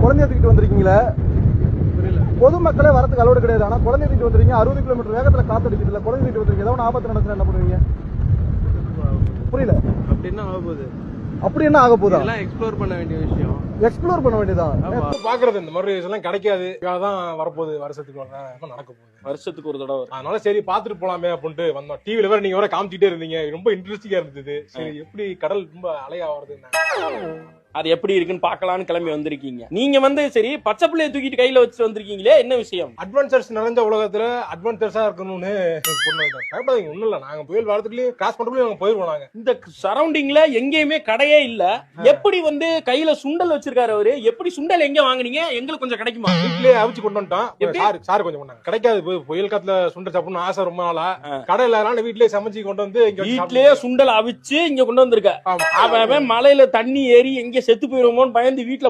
குழந்தைய தூக்கிட்டு வந்திருக்கீங்களே, பொதுமக்களே வரதுக்கு அலோடு கிடையாது. ஆனா குழந்தைய தூக்கிட்டு வந்துருக்கீங்க, 60 கிலோமீட்டர் வேகத்துல காத்தடிக்கிறதுல குழந்தைய தூக்கிட்டு வந்திருக்கீங்க. ஏதாவது ஆபத்து நடந்துச்சுன்னா என்ன பண்ணுவீங்க? புரியல. அப்படின்னா ஆக போகுது. அப்படி என்ன ஆக போதா? இதெல்லாம் எக்ஸ்ப்ளோர் பண்ண வேண்டிய விஷயம். எக்ஸ்ப்ளோர் பண்ண வேண்டியதான். பாக்குறது இந்த மாதிரி எல்லாம் கிடைக்காது. தான் வரப்போகுது, வருஷத்துக்கு நடக்க போகுது, வருஷத்துக்கு ஒரு தடவை. அதனால சரி பாத்துட்டு போலாமே அப்படின்ட்டு வந்தோம். டிவில வேற நீங்க வேற காமிச்சிட்டே இருந்தீங்க, ரொம்ப இன்ட்ரெஸ்டிங்கா இருந்தது. சரி எப்படி கடல் ரொம்ப அலையா வருது, அது எப்படி இருக்குன்னு பாக்கலாம்னு கிளம்பி வந்திருக்கீங்க. நீங்க வந்து சரி பச்சை பிள்ளைய தூக்கிட்டு கையில வச்சுட்டு வந்திருக்கீங்களே, என்ன விஷயம்? அட்வென்ச்சர்ஸ் நிறைஞ்ச உலகத்துல அட்வென்ச்சர்ஸா இருக்கணும்னு பயப்படாதீங்க. ஒண்ணும் இல்ல, நாங்க புயல் வாரத்துக்குள்ளேயும் கிராஸ் பண்றதுக்குள்ளேயும் நாங்க போயிருவோம். நாங்க இந்த சரௌண்டிங்ல எங்கேயுமே கடையே இல்ல, எப்படி வந்து கையில சுண்டல் வச்சிருக்காரு அவரு? எப்படி சுண்டல் எங்க வாங்குனீங்க? எங்களுக்கு கொஞ்சம் கிடைக்குமா? வீட்லயே அவிச்சு கொண்டு வந்துட்டோம். சார் கொஞ்சம் பண்ணாங்க, கிடைக்காது புயல் காத்துல சுண்டல் சாப்பிடணும் ஆசை ரொம்ப நாளா. கடையில வீட்லயே சமைச்சு கொண்டு வந்து வீட்லயே சுண்டல் அவிச்சு இங்க கொண்டு வந்திருக்க. அவன் மலையில தண்ணி ஏறி எங்க செத்து போயிருமோன்னு பயந்து வீட்டுல